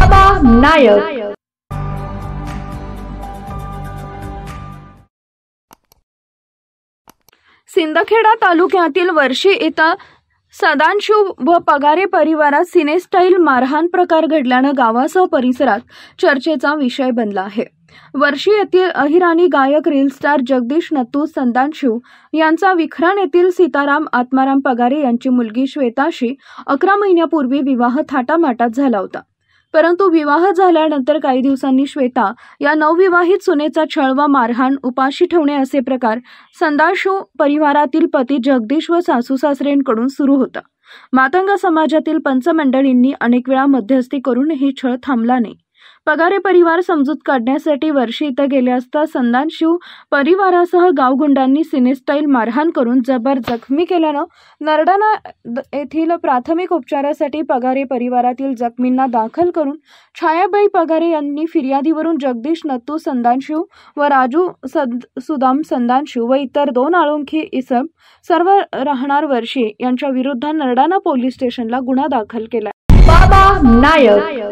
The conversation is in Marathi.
बाबा नायक. सिंदखेडा तालुक्यातील वर्षी येथे सदाशिव व पगारे परिवारात सिनेस्टाईल मारहाण प्रकार घडल्याने गावासह परिसरात चर्चेचा विषय बनला आहे. वर्षी येथील अहिराणी गायक रील स्टार जगदीश नत्तू सदाशिव यांचा विखरान येथील सीताराम आत्माराम पगारे यांची मुलगी श्वेताशी 11 महिन्यापूर्वी विवाह थाटामाटात झाला होता. परंतु विवाह झाल्यानंतर काही दिवसांनी श्वेता या नवविवाहित सुनेचा छळ व मारहाण, उपाशी ठेवणे असे प्रकार सदाशिव परिवारातील पती जगदीश व सासू सासऱ्यांकडून सुरू होता. मातंग समाजातील पंचमंडळींनी अनेक वेळा मध्यस्थी करून ही छळ थांबला नाही. पगारे परिवार समजूत काढण्यासाठी वर्षी इथं गेले असता सदाशिव परिवारासह गावगुंडांनी सिनेस्टाईल मारहाण करून जबर जखमी केल्यानं नरडाणा येथील प्राथमिक उपचारासाठी पगारे परिवारातील जखमींना दाखल करून छायाबाई पगारे यांनी फिर्यादीवरून जगदीश नत्तू सदाशिव व राजू सुदाम सदाशिव व इतर 2 आळोखी इसम सर्व राहणार वर्षी यांच्या विरुद्ध नरडाणा पोलीस स्टेशनला गुन्हा दाखल केला. बाबा नायक.